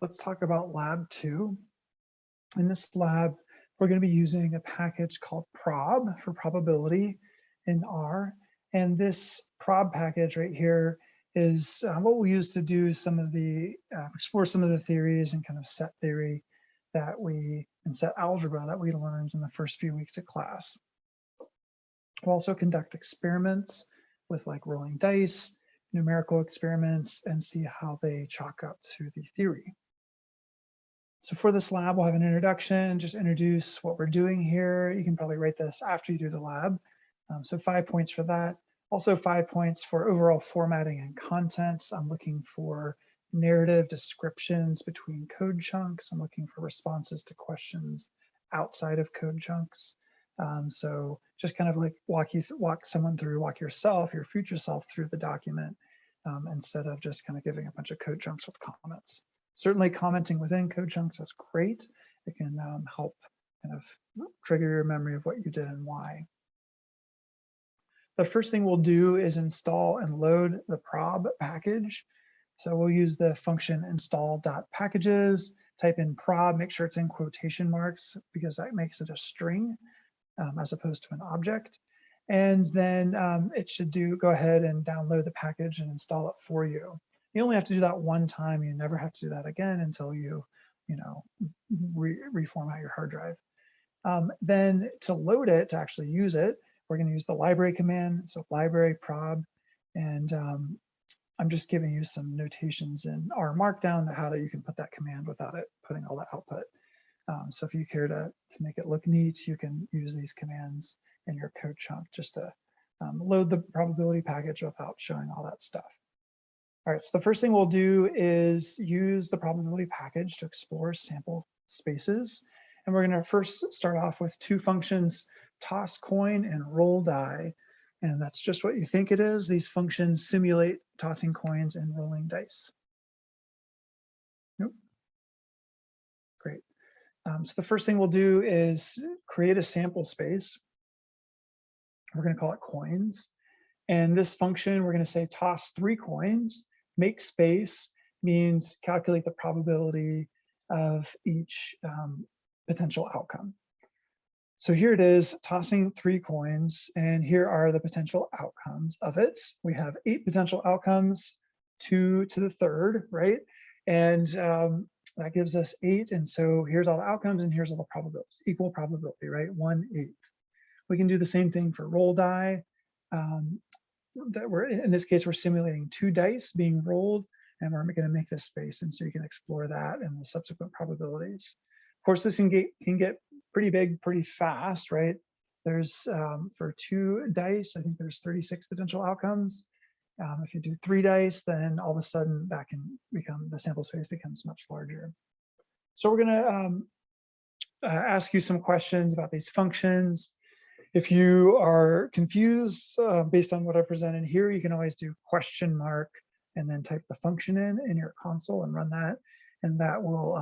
Let's talk about lab 2. In this lab, we're going to be using a package called Prob for probability in R. And this Prob package right here is what we'll use to do some of the, explore some of the theories and kind of set theory that and set algebra that we learned in the first few weeks of class. We'll also conduct experiments with like rolling dice, numerical experiments, and see how they chalk up to the theory. So for this lab, we'll have an introduction, just introduce what we're doing here. You can probably write this after you do the lab. So 5 points for that. Also 5 points for overall formatting and contents. I'm looking for narrative descriptions between code chunks. I'm looking for responses to questions outside of code chunks. So just kind of like walk yourself, your future self through the document instead of just kind of giving a bunch of code chunks with comments. Certainly commenting within code chunks is great. It can help kind of trigger your memory of what you did and why. The first thing we'll do is install and load the prob package. So we'll use the function install.packages, type in prob, make sure it's in quotation marks because that makes it a string as opposed to an object. And then it should go ahead and download the package and install it for you. You only have to do that one time. You never have to do that again until you reformat your hard drive. Then to load it, to actually use it, we're going to use the library command. So library prob, and I'm just giving you some notations in R Markdown to how you can put that command without it putting all the output. So if you care to make it look neat, you can use these commands in your code chunk just to load the probability package without showing all that stuff. All right, so the first thing we'll do is use the probability package to explore sample spaces. And we're going to first start off with two functions, toss coin and roll die. And that's just what you think it is. These functions simulate tossing coins and rolling dice. Nope. Great. So the first thing we'll do is create a sample space. We're going to call it coins. And this function, we're going to say toss 3 coins. Make space means calculate the probability of each potential outcome. So here it is, tossing 3 coins, and here are the potential outcomes of it. We have 8 potential outcomes, 2 to the third, right? And that gives us 8. And so here's all the outcomes, and here's all the probabilities, equal probability, right? 1/8. We can do the same thing for roll die. In this case, we're simulating 2 dice being rolled, and we're going to make this space, and so you can explore that and the subsequent probabilities. Of course, this can get pretty big pretty fast, right? There's for 2 dice, I think there's 36 potential outcomes. If you do 3 dice, then all of a sudden that can become, the sample space becomes much larger. So we're going to ask you some questions about these functions. If you are confused based on what I presented here, you can always do question mark and then type the function in your console and run that. And that will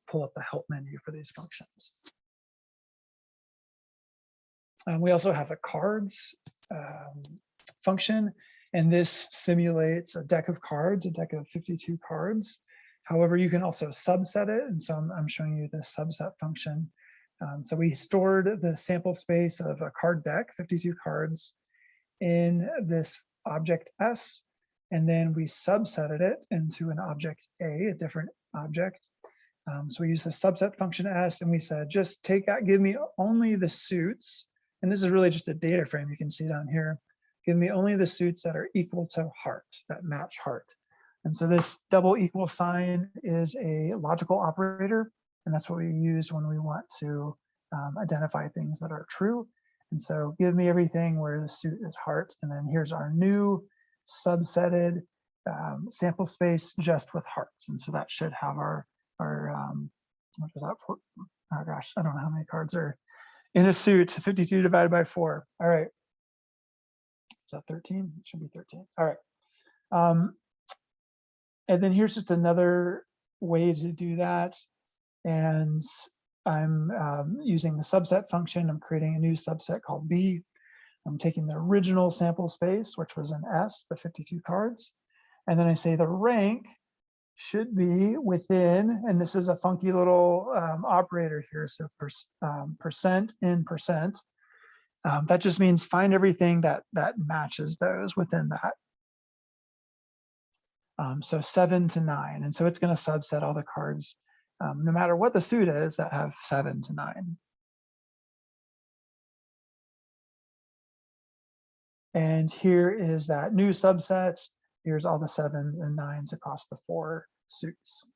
pull up the help menu for these functions. We also have the cards function, and this simulates a deck of cards, a deck of 52 cards. However, you can also subset it, and so I'm showing you the subset function. So we stored the sample space of a card deck, 52 cards, in this object S, and then we subsetted it into an object A, a different object. So we use the subset function S, and we said, just give me only the suits, and this is really just a data frame, you can see down here. Give me only the suits that are equal to heart, that match heart. And so this double equal sign is a logical operator, and that's what we use when we want to identify things that are true. And so give me everything where the suit is heart. And then here's our new subsetted sample space just with hearts. And so that should have our what was that for? Oh gosh, I don't know how many cards are in a suit. 52 divided by 4. All right. Is that 13? It should be 13. All right. And then here's just another way to do that. And I'm using the subset function. I'm creating a new subset called B. I'm taking the original sample space, which was an S, the 52 cards. And then I say the rank should be within, and this is a funky little operator here, so percent in percent. That just means find everything that matches those within that. So 7 to 9, and so it's going to subset all the cards, no matter what the suit is, that have 7 to 9. And here is that new subset. Here's all the 7s and 9s across the 4 suits.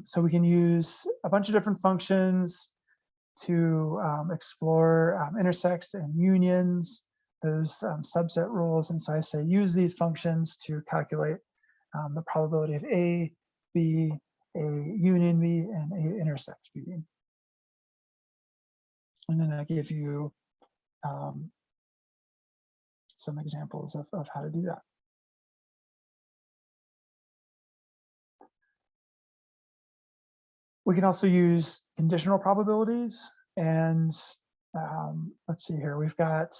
So we can use a bunch of different functions to explore intersects and unions, those subset rules. And so I say use these functions to calculate the probability of A, B, A union B, and A intersect B. And then I give you some examples of how to do that. We can also use conditional probabilities. And let's see here, we've got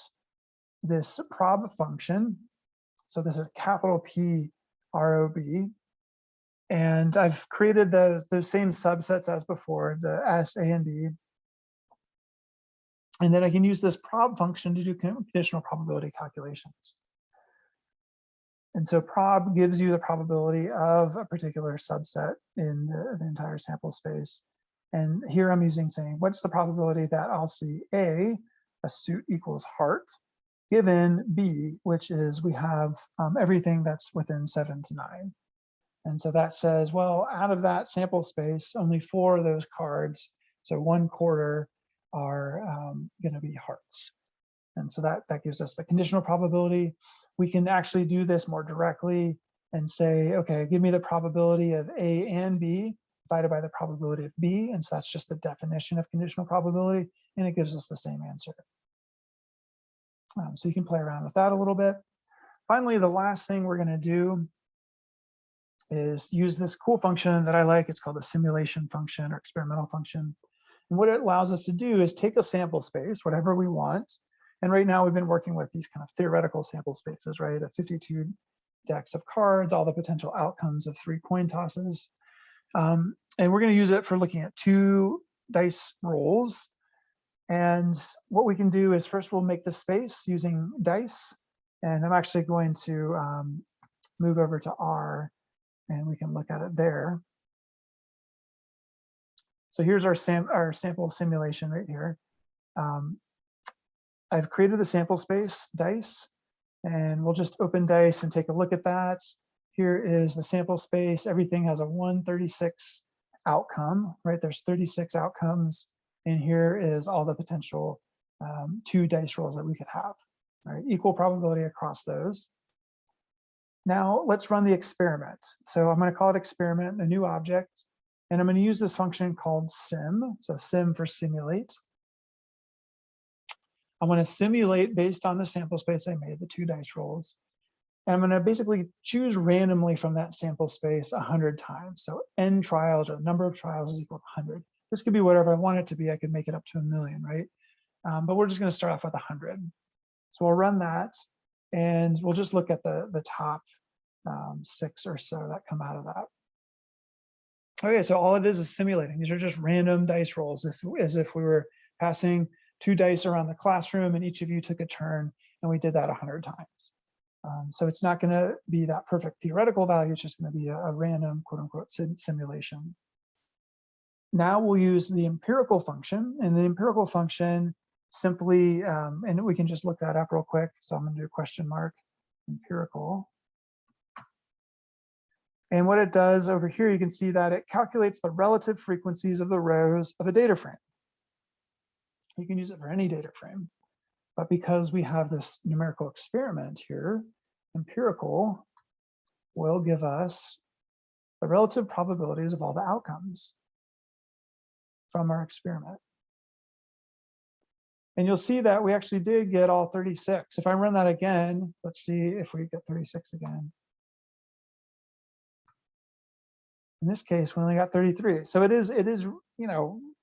this prob function. So this is capital P ROB. And I've created those same subsets as before, the S, A, and B. And then I can use this prob function to do conditional probability calculations. And so prob gives you the probability of a particular subset in the entire sample space. And here I'm using saying, what's the probability that I'll see A, a suit equals heart, given B, which is we have everything that's within 7 to 9. And so that says, well, out of that sample space, only 4 of those cards, so 1/4, are going to be hearts. And so that gives us the conditional probability. We can actually do this more directly and say, okay, give me the probability of A and B divided by the probability of B. And so that's just the definition of conditional probability, and it gives us the same answer. So you can play around with that a little bit. Finally, the last thing we're going to do is use this cool function that I like. It's called a simulation function or experimental function. And what it allows us to do is take a sample space, whatever we want. And right now we've been working with these kind of theoretical sample spaces, right? The 52 decks of cards, all the potential outcomes of 3 coin tosses. And we're going to use it for looking at 2 dice rolls. And what we can do is first we'll make the space using dice. And I'm actually going to move over to R, and we can look at it there. So here's our sample simulation right here. I've created the sample space dice, and we'll just open dice and take a look at that. Here is the sample space. Everything has a 1/36 outcome, right? There's 36 outcomes, and here is all the potential 2 dice rolls that we could have, right? Equal probability across those. Now let's run the experiment. So I'm going to call it experiment, a new object, and I'm going to use this function called sim. So sim for simulate. I want to simulate based on the sample space I made, the 2 dice rolls. And I'm going to basically choose randomly from that sample space 100 times. So n trials, or number of trials, is equal to 100. This could be whatever I want it to be. I could make it up to 1,000,000, right? But we're just going to start off with 100. So we'll run that, and we'll just look at the top 6 or so that come out of that. Okay, so all it is simulating. These are just random dice rolls, as if we were passing 2 dice around the classroom and each of you took a turn, and we did that 100 times. So it's not going to be that perfect theoretical value. It's just going to be a random, quote unquote, simulation. Now we'll use the empirical function, and the empirical function simply, and we can just look that up real quick. So I'm going to do a question mark, empirical. And what it does over here, you can see that it calculates the relative frequencies of the rows of a data frame. You can use it for any data frame, but because we have this numerical experiment here, empirical will give us the relative probabilities of all the outcomes from our experiment. And you'll see that we actually did get all 36. If I run that again, let's see if we get 36 again. In this case, we only got 33. So it is,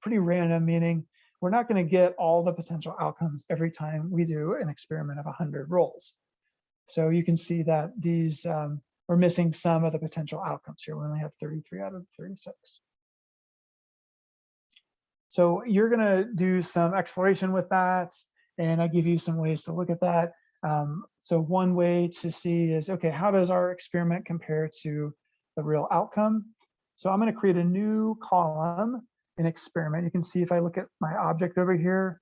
pretty random, meaning we're not going to get all the potential outcomes every time we do an experiment of 100 rolls. So you can see that these we're missing some of the potential outcomes here. We only have 33 out of 36. So you're going to do some exploration with that, and I give you some ways to look at that. So one way to see is, okay, how does our experiment compare to the real outcome? So I'm going to create a new column in experiment. You can see if I look at my object over here,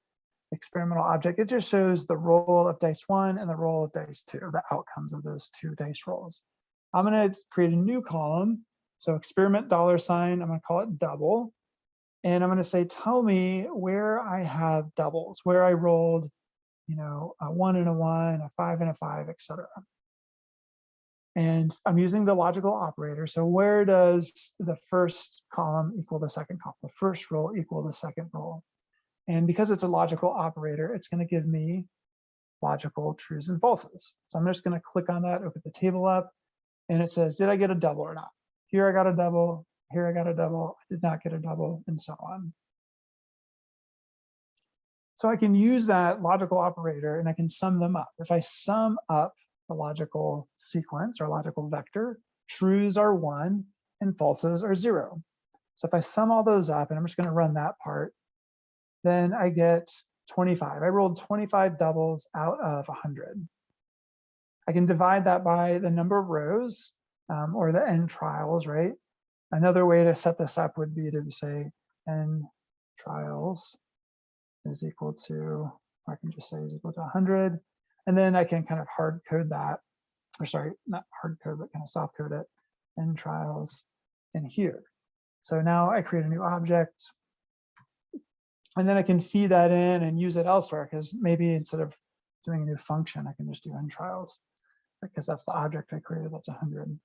experimental object, it just shows the roll of dice 1 and the roll of dice 2, the outcomes of those 2 dice rolls. I'm going to create a new column. So experiment $, I'm going to call it double. And I'm going to say, tell me where I have doubles, where I rolled, you know, a 1 and a 1, a 5 and a 5, etc. And I'm using the logical operator. So where does the first column equal the second column? The first roll equal the second roll. And because it's a logical operator, it's going to give me logical trues and falses. So I'm just going to click on that, open the table up, and it says, did I get a double or not? Here I got a double, here I got a double, I did not get a double, and so on. So I can use that logical operator and I can sum them up. If I sum up the logical sequence or logical vector, trues are 1 and falses are 0. So if I sum all those up, and I'm just going to run that part, then I get 25. I rolled 25 doubles out of 100. I can divide that by the number of rows or the n trials, right? Another way to set this up would be to say n trials is equal to, or I can just say is equal to 100. And then I can kind of hard code that, or sorry, not hard code, but kind of soft code it, n trials in here. So now I create a new object, and then I can feed that in and use it elsewhere, because maybe instead of doing a new function, I can just do n trials, because that's the object I created, that's 100.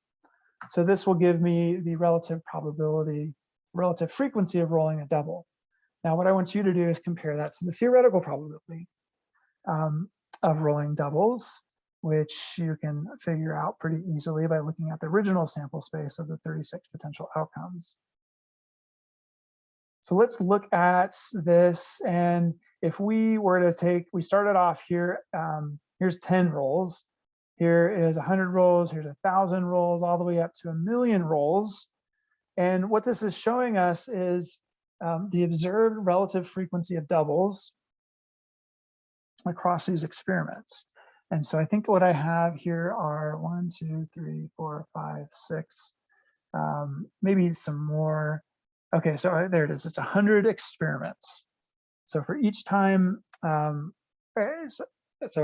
So this will give me the relative probability, relative frequency of rolling a double. Now, what I want you to do is compare that to the theoretical probability of rolling doubles, which you can figure out pretty easily by looking at the original sample space of the 36 potential outcomes. So let's look at this. And if we were to take, we started off here, here's 10 rolls. Here is 100 rolls, here's 1,000 rolls, all the way up to 1,000,000 rolls. And what this is showing us is the observed relative frequency of doubles across these experiments. And so I think what I have here are 1, 2, 3, 4, 5, 6, maybe some more. Okay, so there it is. It's 100 experiments. So for each time, so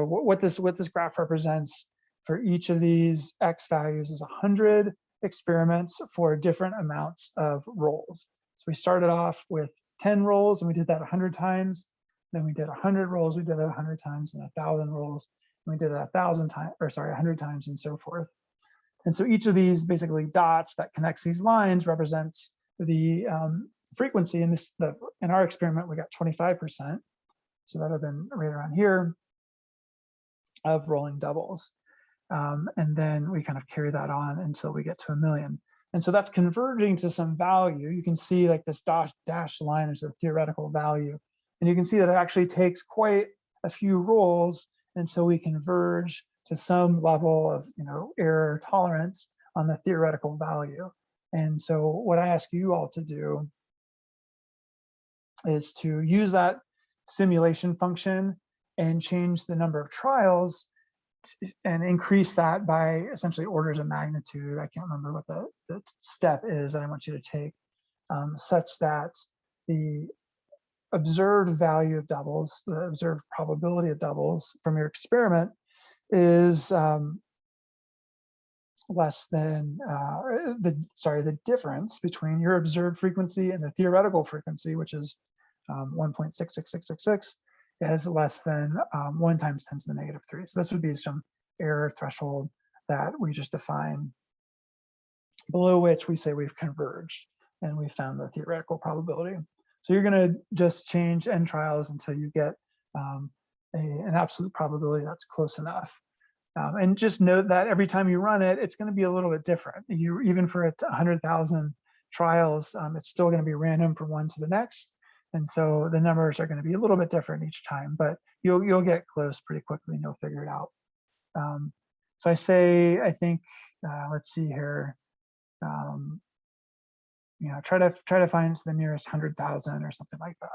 what this graph represents for each of these X values is 100 experiments for different amounts of rolls. So we started off with 10 rolls and we did that 100 times. Then we did 100 rolls, we did that 100 times, and 1,000 rolls, and we did that 1,000 times, or sorry, 100 times, and so forth. And so each of these basically dots that connects these lines represents the frequency. In this, in our experiment, we got 25%. So that would have been right around here of rolling doubles. And then we kind of carry that on until we get to 1,000,000. And so that's converging to some value. You can see like this dashed line is the theoretical value. And you can see that it actually takes quite a few rolls until we converge to some level of, you know, error tolerance on the theoretical value. And so what I ask you all to do is to use that simulation function and change the number of trials and increase that by essentially orders of magnitude. I can't remember what the step is that I want you to take, such that the observed value of doubles, the observed probability of doubles from your experiment is less than the difference between your observed frequency and the theoretical frequency, which is 1.66666, is less than 1 times 10 to the negative 3. So this would be some error threshold that we just define, below which we say we've converged and we found the theoretical probability. So you're going to just change n trials until you get an absolute probability that's close enough. And just note that every time you run it, it's going to be a little bit different. Even for 100,000 trials, it's still going to be random from one to the next. And so the numbers are going to be a little bit different each time, but you'll get close pretty quickly and you'll figure it out. So I say, I think let's see here. You know, try to find the nearest 100,000 or something like that.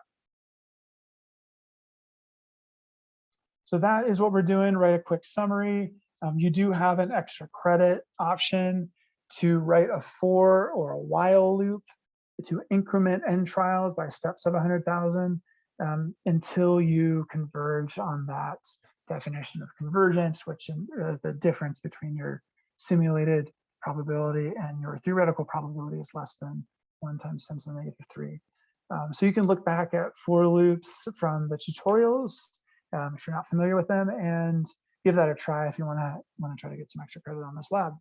So that is what we're doing. Write a quick summary. You do have an extra credit option to write a for or a while loop to increment end trials by steps of 100,000 until you converge on that definition of convergence, which is the difference between your simulated probability and your theoretical probability is less than 1 times 10 to the negative 3. So you can look back at for loops from the tutorials if you're not familiar with them, and give that a try if you want to try to get some extra credit on this lab.